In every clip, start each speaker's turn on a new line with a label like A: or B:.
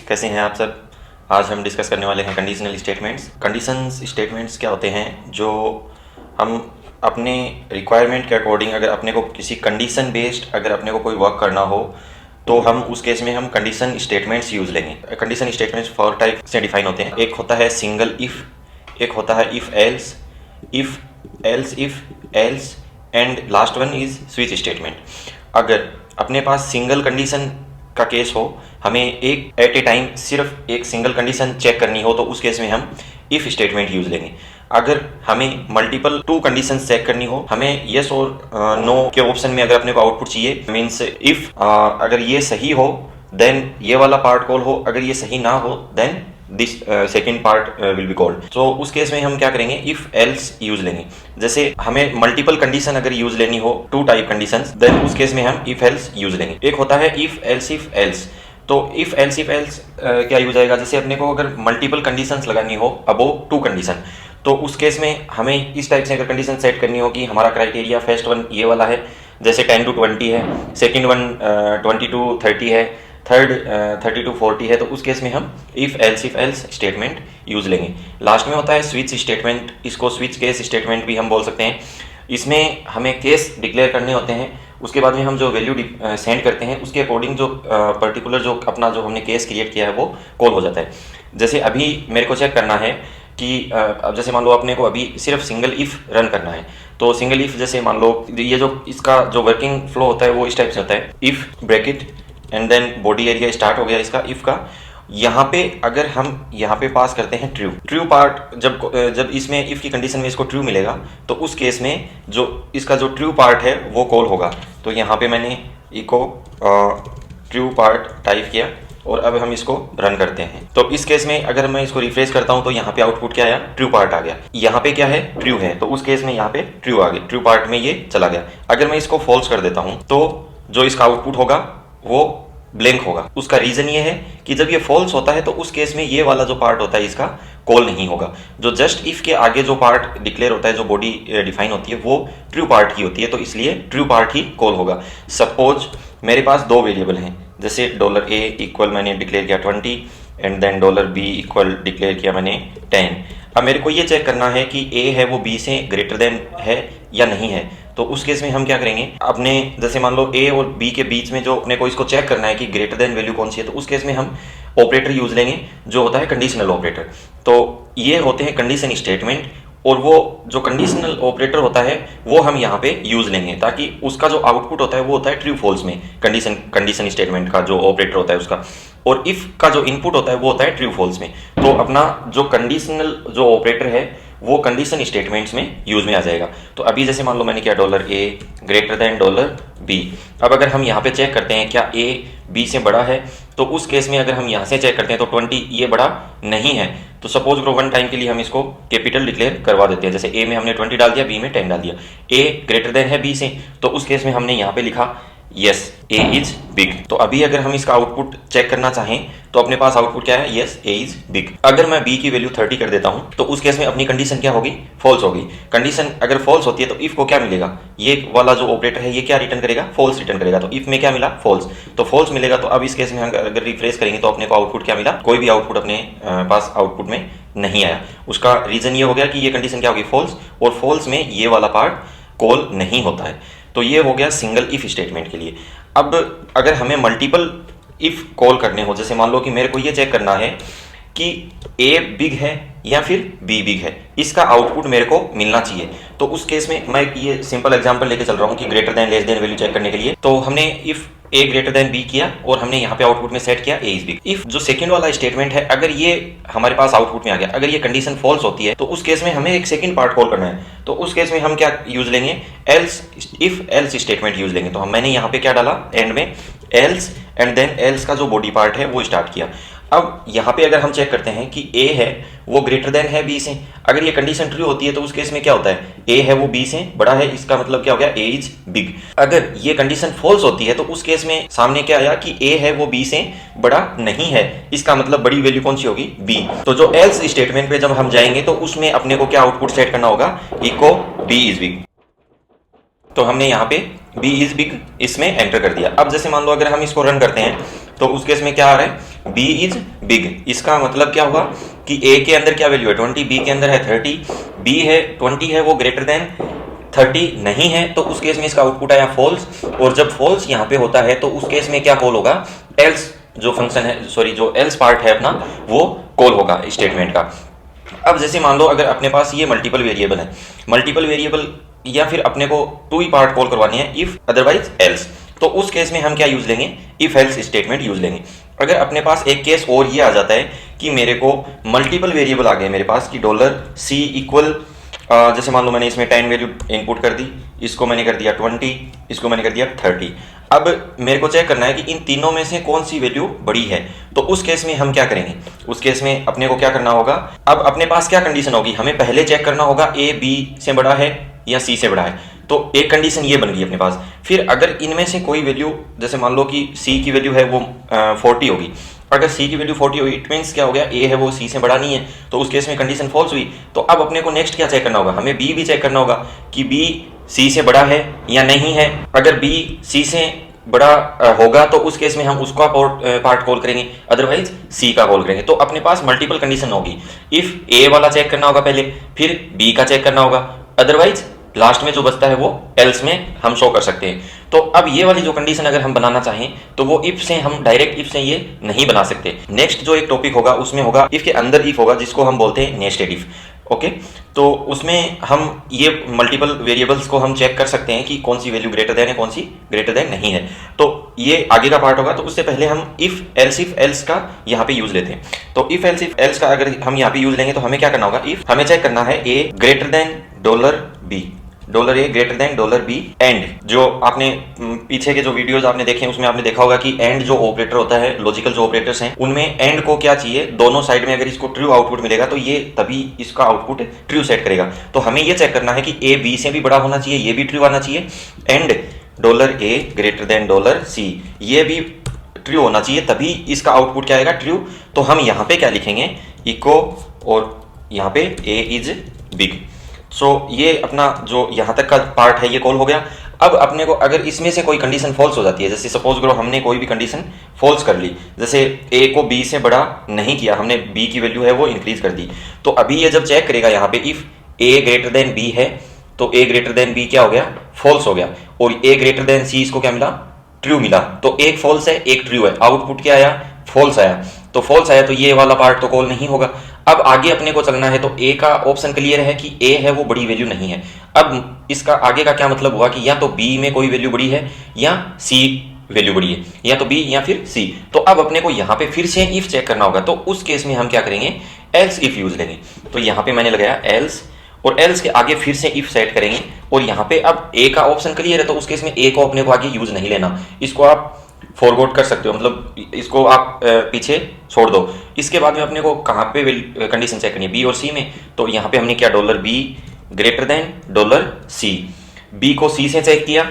A: कैसे हैं आप सब। आज हम डिस्कस करने वाले हैं कंडीशनल स्टेटमेंट्स। कंडीशंस स्टेटमेंट्स क्या होते हैं, जो हम अपने रिक्वायरमेंट के अकॉर्डिंग अगर अपने को किसी कंडीशन बेस्ड अगर अपने को कोई वर्क करना हो तो हम उस केस में हम कंडीशन स्टेटमेंट्स यूज़ लेंगे। कंडीशन स्टेटमेंट्स 4 टाइप से डिफाइन होते हैं। एक होता है सिंगल इफ़, एक होता है if else, if else and last one is switch statement. अगर अपने पास सिंगल कंडीशन का केस हो, हमें एक एट ए टाइम सिर्फ एक सिंगल कंडीशन चेक करनी हो, तो उस केस में हम इफ़ स्टेटमेंट यूज़ लेंगे। अगर हमें मल्टीपल 2 कंडीशन चेक करनी हो, हमें येस और नो के ऑप्शन में अगर अपने को आउटपुट चाहिए, मीन्स इफ़ अगर ये सही हो देन ये वाला पार्ट कॉल हो, अगर ये सही ना हो then this second part will be called. तो उस केस में हम क्या करेंगे, इफ एल्स यूज लेंगे। जैसे हमें मल्टीपल कंडीशन अगर यूज लेनी हो, 2 टाइप कंडीशन, देन उस केस में हम इफ एल्स यूज लेंगे। एक होता है इफ एल्स। तो इफ एल्स क्या यूज आएगा, जैसे अपने को अगर मल्टीपल कंडीशंस लगानी हो अबोव 2 कंडीशन, तो उस केस में हमें इस टाइप से अगर कंडीशन सेट करनी हो कि हमारा क्राइटेरिया फर्स्ट वन ये वाला है, जैसे 10 to 20 है, सेकेंड वन 20 to 30 है, थर्ड 30 to 40 है, तो उस केस में हम इफ एल्स स्टेटमेंट यूज लेंगे। लास्ट में होता है स्विच स्टेटमेंट। इसको स्विच केस स्टेटमेंट भी हम बोल सकते हैं। इसमें हमें केस डिक्लेयर करने होते हैं, उसके बाद में हम जो वैल्यू सेंड करते हैं उसके अकॉर्डिंग जो पर्टिकुलर जो अपना जो हमने केस क्रिएट किया है वो कॉल हो जाता है। जैसे अभी मेरे को चेक करना है कि अब जैसे मान लो अपने को अभी सिर्फ सिंगल इफ़ रन करना है, तो सिंगल इफ़ जैसे मान लो ये जो इसका जो वर्किंग फ्लो होता है वो इस टाइप से होता है, if bracket and then body area start हो गया इसका इफ़ का। यहाँ पे अगर हम यहाँ पे पास करते हैं ट्रू पार्ट, जब इसमें इफ़ की कंडीशन में इसको ट्रू मिलेगा तो उस केस में जो इसका जो ट्रू पार्ट है वो कॉल होगा। तो यहाँ पे मैंने इको ट्रू पार्ट टाइप किया और अब हम इसको रन करते हैं। तो इस केस में अगर मैं इसको रिफ्रेश करता हूं तो यहाँ पे आउटपुट क्या आया, ट्रू पार्ट आ गया। यहाँ पे क्या है, ट्रू है, तो उस केस में यहाँ पे ट्रू आ गया, ट्रू पार्ट में ये चला गया। अगर मैं इसको फॉल्स कर देता हूं तो जो इसका आउटपुट होगा वो ब्लैंक होगा। उसका रीजन ये है कि जब ये फॉल्स होता है तो उस केस में ये वाला जो पार्ट होता है इसका कॉल नहीं होगा। जो जस्ट इफ के आगे जो पार्ट डिक्लेयर होता है, जो बॉडी डिफाइन होती है, वो ट्रू पार्ट की होती है, तो इसलिए ट्रू पार्ट ही कॉल होगा। सपोज मेरे पास 2 वेरिएबल हैं, जैसे $a इक्वल मैंने डिक्लेयर किया 20 and then $b equal declare किया मैंने 10। अब मेरे को ये चेक करना है कि a है वो b से ग्रेटर देन है या नहीं है। तो उस केस में हम क्या करेंगे, अपने जैसे मान लो a और b के बीच में जो अपने को इसको चेक करना है कि ग्रेटर देन वैल्यू कौन सी है, तो उस केस में हम ऑपरेटर यूज लेंगे जो होता है कंडीशनल ऑपरेटर। तो ये होते हैं कंडीशन स्टेटमेंट, और वो जो कंडीशनल ऑपरेटर होता है वो हम यहाँ पे यूज लेंगे ताकि उसका जो आउटपुट होता है वो होता है ट्रू फॉल्स में, कंडीशन स्टेटमेंट का जो ऑपरेटर होता है उसका, और इफ का जो इनपुट होता है वो होता है ट्रू फॉल्स में। तो अपना जो कंडीशनल जो ऑपरेटर है वो कंडीशन स्टेटमेंट्स में यूज में आ जाएगा। तो अभी जैसे मान लो मैंने किया $a ग्रेटर देन $b। अब अगर हम यहाँ पे चेक करते हैं क्या a b से बड़ा है, तो उस केस में अगर हम यहाँ से चेक करते हैं तो 20 ये बड़ा नहीं है। तो सपोज करो 1 टाइम के लिए हम इसको कैपिटल डिक्लेयर करवा देते हैं। जैसे a में हमने 20 डाल दिया, b में 10 डाल दिया, a ग्रेटर देन है b से, तो उस केस में हमने यहाँ पे लिखा यस a इज बिग। तो अभी अगर हम इसका आउटपुट चेक करना चाहें तो अपने पास आउटपुट क्या है, यस a इज बिग। अगर मैं b की वैल्यू 30 कर देता हूं तो उस केस में अपनी कंडीशन क्या होगी, फॉल्स होगी। कंडीशन अगर फॉल्स होती है तो इफ को क्या मिलेगा, ये वाला जो ऑपरेटर है ये क्या रिटर्न करेगा, फॉल्स रिटर्न करेगा। तो इफ में क्या मिला, फॉल्स, तो फॉल्स मिलेगा। तो अब इस केस में अगर रिफ्रेश करेंगे तो अपने को आउटपुट क्या मिला, कोई भी आउटपुट अपने पास आउटपुट में नहीं आया। उसका रीजन ये हो गया कि ये कंडीशन क्या होगी, फॉल्स, और फॉल्स में ये वाला पार्ट कॉल नहीं होता है। तो ये हो गया सिंगल इफ स्टेटमेंट के लिए। अब अगर हमें मल्टीपल इफ कॉल करने हो, जैसे मान लो कि मेरे को ये चेक करना है कि a बिग है या फिर b बिग है, इसका आउटपुट मेरे को मिलना चाहिए। तो उस केस में मैं ये सिंपल एग्जांपल लेके चल रहा हूँ कि greater than less than value check करने के लिए। तो हमने if a greater than b किया और हमने यहाँ पे आउटपुट में सेट किया a इज बिग। इफ जो सेकंड वाला स्टेटमेंट है, अगर ये हमारे पास आउटपुट में आ गया, अगर ये कंडीशन फॉल्स होती है तो उस केस में हमें एक सेकंड पार्ट कॉल करना है। तो उस केस में हम क्या यूज लेंगे, else, if else statement use लेंगे। तो मैंने यहाँ पे क्या डाला एंड में, एल्स, एंड देन एल्स का जो बॉडी पार्ट है वो स्टार्ट किया। अब यहाँ पे अगर हम चेक करते हैं कि a है वो ग्रेटर देन है b से, अगर ये कंडीशन ट्रू होती है तो उस केस में क्या होता है, a है वो b से बड़ा है, इसका मतलब क्या हो गया, a इज बिग। अगर ये कंडीशन फॉल्स होती है तो उस केस में सामने क्या आया कि a है वो b से बड़ा नहीं है, इसका मतलब बड़ी वैल्यू कौन सी होगी, b। तो जो एल्स स्टेटमेंट पे जब हम जाएंगे तो उसमें अपने को क्या आउटपुट सेट करना होगा, इको b इज बिग। तो हमने यहाँ पे b इज बिग इसमें एंटर कर दिया। अब जैसे मान लो अगर हम इसको रन करते हैं तो उस केस में क्या आ रहा है, बी इज बिग। इसका मतलब क्या हुआ कि ए के अंदर क्या वैल्यू है 20, बी के अंदर है 30, बी है 20 है वो ग्रेटर देन 30 नहीं है, तो उस केस में इसका आउटपुट आया फॉल्स। और जब फॉल्स यहाँ पे होता है तो उस केस में क्या कॉल होगा, एल्स जो फंक्शन है, सॉरी जो एल्स पार्ट है अपना, वो कॉल होगा स्टेटमेंट का। अब जैसे मान लो अगर अपने पास ये मल्टीपल वेरिएबल है, मल्टीपल वेरिएबल या फिर अपने को टू ही पार्ट कॉल करवानी है, इफ अदरवाइज एल्स, तो उस केस में हम क्या यूज लेंगे, इफ एल्स स्टेटमेंट यूज लेंगे। अगर अपने पास एक केस और ये आ जाता है कि मेरे को मल्टीपल वेरिएबल आ गए मेरे पास कि $C इक्वल, जैसे मान लो मैंने इसमें 10 वैल्यू इनपुट कर दी, इसको मैंने कर दिया 20, इसको मैंने कर दिया 30। अब मेरे को चेक करना है कि इन तीनों में से कौन सी वैल्यू बड़ी है, तो उस केस में हम क्या करेंगे, उस केस में अपने को क्या करना होगा, अब अपने पास क्या कंडीशन होगी, हमें पहले चेक करना होगा ए बी से बड़ा है या सी से बड़ा है। तो एक कंडीशन ये बन गई अपने पास। फिर अगर इनमें से कोई वैल्यू, जैसे मान लो कि सी की वैल्यू है वो 40 होगी, अगर सी की वैल्यू 40 हुई इट मीन्स क्या हो गया, ए है वो सी से बड़ा नहीं है, तो उस केस में कंडीशन फॉल्स हुई। तो अब अपने को नेक्स्ट क्या चेक करना होगा, हमें बी भी चेक करना होगा कि बी सी से बड़ा है या नहीं है। अगर बी सी से बड़ा होगा तो उस केस में हम उसका पार्ट कॉल करेंगे, अदरवाइज सी का कॉल करेंगे। तो अपने पास मल्टीपल कंडीशन होगी, इफ ए वाला चेक करना होगा पहले, फिर बी का चेक करना होगा, अदरवाइज लास्ट में जो बचता है वो एल्स में हम शो कर सकते हैं। तो अब ये वाली जो कंडीशन अगर हम बनाना चाहें तो वो इफ से हम डायरेक्ट इफ से ये नहीं बना सकते। नेक्स्ट जो एक टॉपिक होगा उसमें होगा इफ के अंदर इफ होगा, जिसको हम बोलते हैं नेस्टेड इफ। ओके, तो उसमें हम ये मल्टीपल वेरिएबल्स को हम चेक कर सकते हैं कि कौन सी वैल्यू ग्रेटर देन है, कौन सी ग्रेटर देन नहीं है। तो ये आगे का पार्ट होगा, तो उससे पहले हम इफ एल्स का यहाँ पे यूज लेते हैं। तो इफ एल्स का अगर हम यहाँ पे यूज लेंगे तो हमें क्या करना होगा, इफ हमें चेक करना है A greater than $B, $A greater than $B and, जो आपने पीछे के जो वीडियोस आपने देखे हैं उसमें आपने देखा होगा कि एंड जो ऑपरेटर होता है, लॉजिकल जो ऑपरेटर्स हैं उनमें एंड को क्या चाहिए, दोनों साइड में अगर इसको ट्रू आउटपुट मिलेगा तो ये तभी इसका आउटपुट ट्रू सेट करेगा। तो हमें ये चेक करना है कि ए बी से भी बड़ा होना चाहिए, ये भी ट्रू आना चाहिए, and $A greater than $C ये भी ट्रू होना चाहिए, तभी इसका आउटपुट क्या आएगा, ट्रू। तो हम यहाँ पे क्या लिखेंगे, इको और यहाँ पे ए इज बिग। सो ये अपना जो यहाँ तक का पार्ट है ये कॉल हो गया। अब अपने को अगर इसमें से कोई कंडीशन फॉल्स हो जाती है, जैसे सपोज करो हमने कोई भी कंडीशन फॉल्स कर ली, जैसे ए को बी से बड़ा नहीं किया हमने, बी की वैल्यू है वो इंक्रीज कर दी, तो अभी ये जब चेक करेगा यहाँ पे if A greater than B है तो ए ग्रेटर देन बी क्या हो गया, फॉल्स हो गया, और ए ग्रेटर देन सी इसको क्या मिला, ट्रू मिला। तो एक फॉल्स है एक ट्रू है, आउटपुट क्या आया, फॉल्स आया। तो फॉल्स आया तो ये वाला पार्ट तो कॉल नहीं होगा। अब आगे अपने को चलना है, तो ए का ऑप्शन क्लियर है कि ए है वो बड़ी वैल्यू नहीं है। अब इसका आगे का क्या मतलब हुआ कि या तो बी में कोई वैल्यू बड़ी है या सी वैल्यू बड़ी है, या तो बी या फिर सी। तो अब अपने को यहाँ पे फिर से इफ चेक करना होगा, तो उस केस में हम क्या करेंगे, एल्स इफ यूज लेंगे। तो यहाँ पे मैंने लगाया एल्स, और एल्स के आगे फिर से इफ सेट करेंगे, और यहाँ पे अब ए का ऑप्शन क्लियर है तो उस केस में ए को अपने को आगे यूज नहीं लेना, इसको आप फॉरगॉट कर सकते हो, मतलब इसको आप पीछे छोड़ दो। इसके बाद में अपने को कहाँ पे कंडीशन चेक करनी है, बी और सी में। तो यहाँ पे हमने क्या, $B greater than $C, B को सी से चेक किया,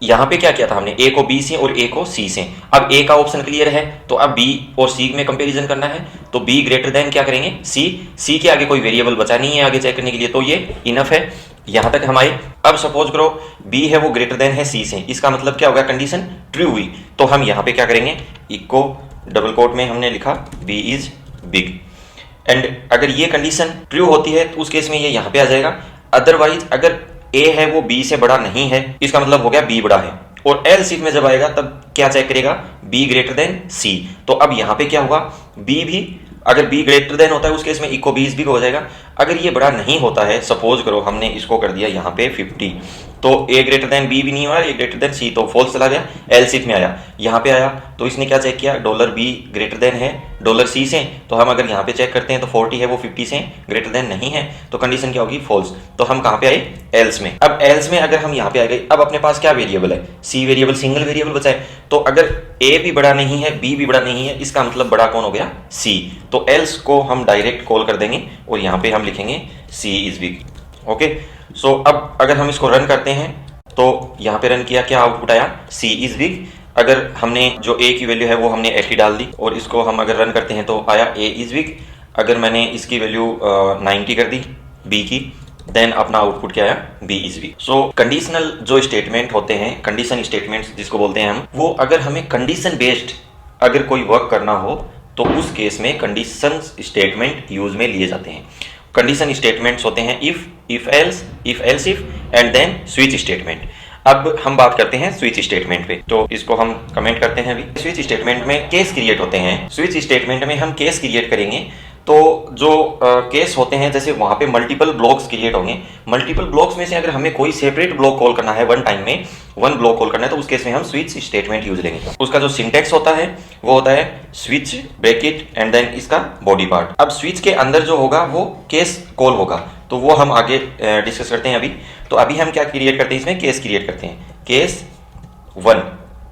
A: यहाँ पे क्या किया था हमने, ए को बी से और ए को सी से। अब ए का ऑप्शन क्लियर है तो अब बी और सी में कंपैरिजन करना है, तो बी ग्रेटर देन क्या करेंगे, सी के आगे कोई वेरिएबल बचा नहीं है आगे चेक करने के लिए, तो ये इनफ है, यहाँ तक हम आए। अब सपोज करो बी है वो ग्रेटर देन है सी से, इसका मतलब क्या होगा, कंडीशन ट्रू हुई। तो हम यहाँ पे क्या करेंगे, इको डबल कोट में हमने लिखा बी इज बिग, एंड अगर ये कंडीशन ट्रू होती है तो उस केस में ये यहाँ पे आ जाएगा। अदरवाइज अगर ए है वो बी से बड़ा नहीं है, इसका मतलब हो गया बी बड़ा है। और एल्स इफ में जब आएगा तब क्या चेक करेगा, बी ग्रेटर देन सी। तो अब यहाँ पे क्या हुआ, बी भी अगर बी ग्रेटर देन होता है उस केस में इको बी भी हो जाएगा। अगर ये बड़ा नहीं होता है, सपोज करो हमने इसको कर दिया यहाँ पे 50, तो ए ग्रेटर देन बी भी नहीं हुआ, ए ग्रेटर देन सी, तो फॉल्स चला गया, एल्स इफ में आया। यहाँ पे आया तो इसने क्या चेक किया, $B ग्रेटर देन है $C से, तो हम अगर यहाँ पे चेक करते हैं तो 40 है वो 50 से ग्रेटर देन नहीं है, तो कंडीशन क्या होगी, फॉल्स। तो हम कहाँ पे आए, एल्स में। अब एल्स में अगर हम यहाँ पे आ गए, अब अपने पास क्या वेरिएबल है, सी वेरिएबल, सिंगल वेरिएबल बचा है। तो अगर ए भी बड़ा नहीं है बी भी बड़ा नहीं है, इसका मतलब बड़ा कौन हो गया, सी। तो एल्स को हम डायरेक्ट कॉल कर देंगे और यहाँ पे हम लिखेंगे सी इज बिग। ओके, सो अब अगर हम इसको रन करते हैं तो यहाँ पे रन किया, क्या आउटपुट आया, सी इज बिग। अगर हमने जो ए की वैल्यू है वो हमने 80 डाल दी, और इसको हम अगर रन करते हैं तो आया ए इज बिग। अगर मैंने इसकी वैल्यू 90 कर दी बी की, देन अपना आउटपुट क्या आया, B is big. So conditional जो स्टेटमेंट होते हैं, कंडीशन स्टेटमेंट्स जिसको बोलते हैं हम, वो अगर हमें कंडीशन बेस्ड अगर कोई वर्क करना हो तो उस केस में कंडीशन स्टेटमेंट यूज में लिए जाते हैं। कंडीशन स्टेटमेंट्स होते हैं if else if and then switch statement. अब हम बात करते हैं स्विच स्टेटमेंट पे, तो इसको हम कमेंट करते हैं अभी। स्विच स्टेटमेंट में केस क्रिएट होते हैं। स्विच स्टेटमेंट में हम केस क्रिएट करेंगे, तो जो केस होते हैं जैसे वहां पे मल्टीपल ब्लॉक्स क्रिएट होंगे। मल्टीपल ब्लॉक्स में से अगर हमें कोई सेपरेट ब्लॉक कॉल करना है, वन टाइम में वन ब्लॉक कॉल करना है, तो उस केस में हम स्विच स्टेटमेंट यूज लेंगे। उसका जो सिंटेक्स होता है वो होता है स्विच ब्रैकेट एंड देन इसका बॉडी पार्ट। अब स्विच के अंदर जो होगा वो केस कॉल होगा, तो वो हम आगे डिस्कस करते हैं अभी। तो अभी हम क्या क्रिएट करते हैं, इसमें केस क्रिएट करते हैं, केस 1।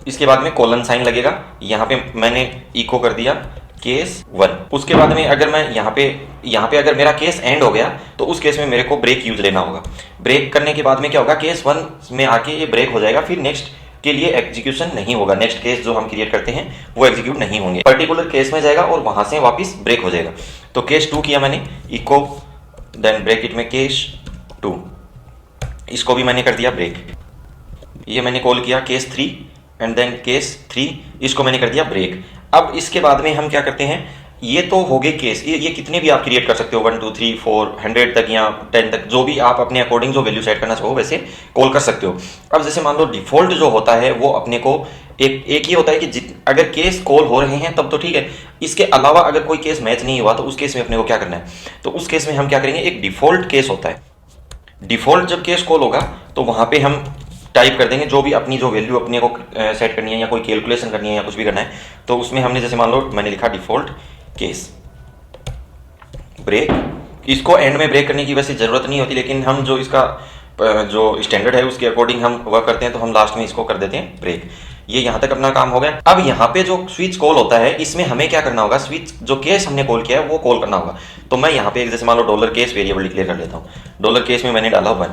A: इसके बाद में कोलन साइन लगेगा, यहाँ पे मैंने इको कर दिया केस 1। उसके बाद में अगर मैं यहाँ पे अगर मेरा केस एंड हो गया तो उस केस में मेरे को ब्रेक यूज लेना होगा। ब्रेक करने के बाद में क्या होगा, केस 1 में आके ये ब्रेक हो जाएगा, फिर नेक्स्ट के लिए एग्जीक्यूशन नहीं होगा। नेक्स्ट केस जो हम क्रिएट करते हैं वो एग्जीक्यूट नहीं होंगे, पर्टिकुलर केस में जाएगा और वहां से वापस ब्रेक हो जाएगा। तो केस 2 किया मैंने, इको देन ब्रैकेट में केस 2, इसको भी मैंने कर दिया ब्रेक। ये मैंने कॉल किया केस 3 एंड देन केस 3, इसको मैंने कर दिया ब्रेक। अब इसके बाद में हम क्या करते हैं, ये तो हो गए केस, ये कितने भी आप क्रिएट कर सकते हो, 1 2 3 4 100 तक या 10 तक, जो भी आप अपने अकॉर्डिंग जो वैल्यू सेट करना चाहो वैसे कॉल कर सकते हो। अब जैसे मान लो डिफॉल्ट जो होता है वो अपने को एक ही होता है कि अगर केस कॉल हो रहे हैं तब तो ठीक है, इसके अलावा अगर कोई केस मैच नहीं हुआ तो उस केस में अपने को क्या करना है, तो उस केस में हम क्या करेंगे, एक डिफॉल्ट केस होता है। डिफॉल्ट जब केस कॉल होगा तो वहां पे हम टाइप कर देंगे जो भी अपनी जो वैल्यू अपने को सेट करनी है या कोई कैलकुलेशन करनी है या कुछ भी करना है, तो उसमें हमने जैसे मान लो मैंने लिखा डिफॉल्ट केस ब्रेक। इसको एंड में ब्रेक करने की वैसे जरूरत नहीं होती, लेकिन हम जो इसका जो स्टैंडर्ड है उसके अकॉर्डिंग हम वर्क करते हैं, तो हम लास्ट में इसको कर देते हैं ब्रेक। ये यहाँ तक अपना काम हो गया। अब यहाँ पे जो स्विच कॉल होता है इसमें हमें क्या करना होगा, स्विच जो केस हमने कॉल किया है वो कॉल करना होगा। तो मैं यहाँ पे जैसे मान लो डॉलर केस वेरिएबल डिक्लेयर कर लेता हूँ। डॉलर केस में मैंने डाला 1,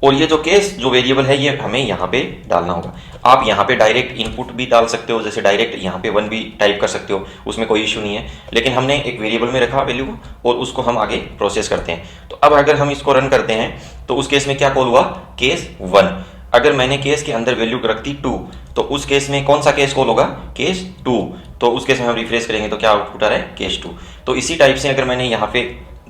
A: और ये जो केस जो वेरिएबल है ये हमें यहाँ पे डालना होगा। आप यहाँ पे डायरेक्ट इनपुट भी डाल सकते हो, जैसे डायरेक्ट यहाँ पे 1 भी टाइप कर सकते हो, उसमें कोई इशू नहीं है, लेकिन हमने एक वेरिएबल में रखा वैल्यू को और उसको हम आगे प्रोसेस करते हैं। तो अब अगर हम इसको रन करते हैं तो उस केस में क्या कॉल हुआ, केस 1। अगर मैंने केस के अंदर वैल्यू रख दी 2, तो उस केस में कौन सा केस कॉल होगा, केस 2। तो उस केस में हम रिफ्रेश करेंगे तो क्या आउटपुट आ रहा है, केस 2। तो इसी टाइप से अगर मैंने यहाँ पे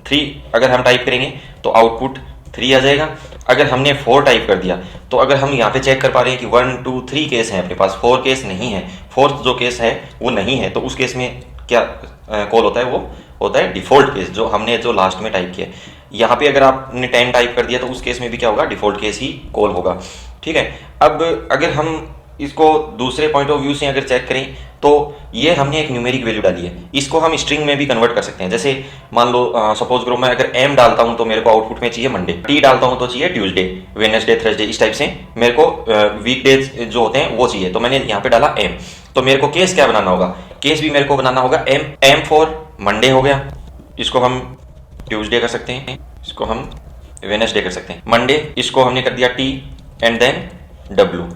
A: 3 अगर हम टाइप करेंगे तो आउटपुट 3 आ जाएगा। अगर हमने 4 टाइप कर दिया तो अगर हम यहाँ पे चेक कर पा रहे हैं कि 1 2 3 केस हैं अपने पास, 4 केस नहीं है, 4th जो केस है वो नहीं है, तो उस केस में क्या कॉल होता है, वो होता है डिफॉल्ट केस, जो हमने जो लास्ट में टाइप किया। यहाँ पे अगर आपने 10 टाइप कर दिया तो उस केस में भी क्या होगा, डिफॉल्ट केस ही कॉल होगा। ठीक है। अब अगर हम इसको दूसरे पॉइंट ऑफ व्यू से अगर चेक करें तो ये हमने एक न्यूमेरिक वैल्यू डाली है, इसको हम स्ट्रिंग में भी कन्वर्ट कर सकते हैं। जैसे मान लो सपोज करो मैं अगर एम डालता हूं तो मेरे को आउटपुट में चाहिए मंडे, टी डालता हूं तो चाहिए ट्यूसडे, वेडनेसडे, थर्सडे, इस टाइप से मेरे को वीकडेज जो होते हैं वो चाहिए। तो मैंने यहाँ पे डाला एम, तो मेरे को केस क्या बनाना होगा, केस भी मेरे को बनाना होगा एम फॉर मंडे हो गया, इसको हम ट्यूसडे कर सकते हैं, इसको हम वेडनेसडे कर सकते हैं। मंडे इसको हमने कर दिया टी एंड देन डब्ल्यू।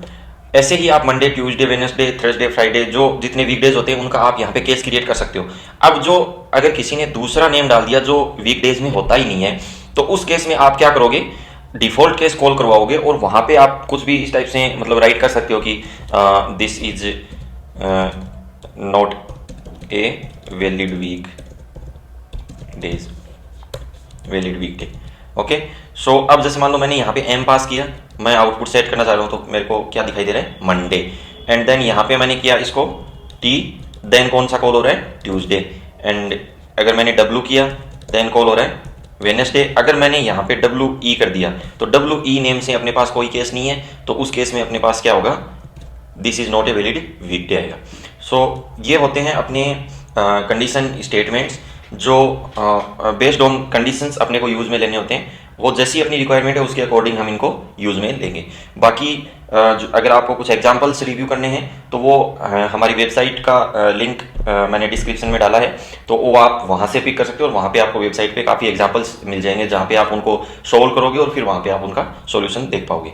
A: ऐसे ही आप Monday, Tuesday, Wednesday, Thursday, Friday, जो जितने वीकडेज होते हैं उनका आप यहाँ पे केस क्रिएट कर सकते हो। अब जो अगर किसी ने दूसरा नेम डाल दिया जो वीकडेज में होता ही नहीं है, तो उस केस में आप क्या करोगे, डिफॉल्ट केस कॉल करवाओगे और वहां पे आप कुछ भी इस टाइप से मतलब राइट कर सकते हो कि this is not a valid week days, valid week day. Okay. So अब जैसे मान लो मैंने यहाँ पे एम पास किया, मैं आउटपुट सेट करना चाह रहा हूँ, तो मेरे को क्या दिखाई दे रहा है, मंडे। एंड देन यहाँ पे मैंने किया इसको टी, देन कौन सा कॉल हो रहा है, ट्यूसडे। एंड अगर मैंने डब्ल्यू किया देन कॉल हो रहा है वेडनेसडे। अगर मैंने यहाँ पे डब्ल्यू ई कर दिया तो डब्ल्यू ई नेम से अपने पास कोई केस नहीं है, तो उस केस में अपने पास क्या होगा, this is not a valid weekday आएगा। सो ये होते हैं अपने कंडीशन स्टेटमेंट्स जो बेस्ड ऑन कंडीशंस अपने को यूज में लेने होते हैं। वो जैसी अपनी रिक्वायरमेंट है उसके अकॉर्डिंग हम इनको यूज में लेंगे। बाकी अगर आपको कुछ एग्जांपल्स रिव्यू करने हैं तो वो हमारी वेबसाइट का लिंक मैंने डिस्क्रिप्शन में डाला है, तो वो आप वहाँ से पिक कर सकते हो और वहाँ पे आपको वेबसाइट पे काफ़ी एग्जांपल्स मिल जाएंगे जहाँ पे आप उनको सोल्व करोगे और फिर वहाँ पे आप उनका सॉल्यूशन देख पाओगे।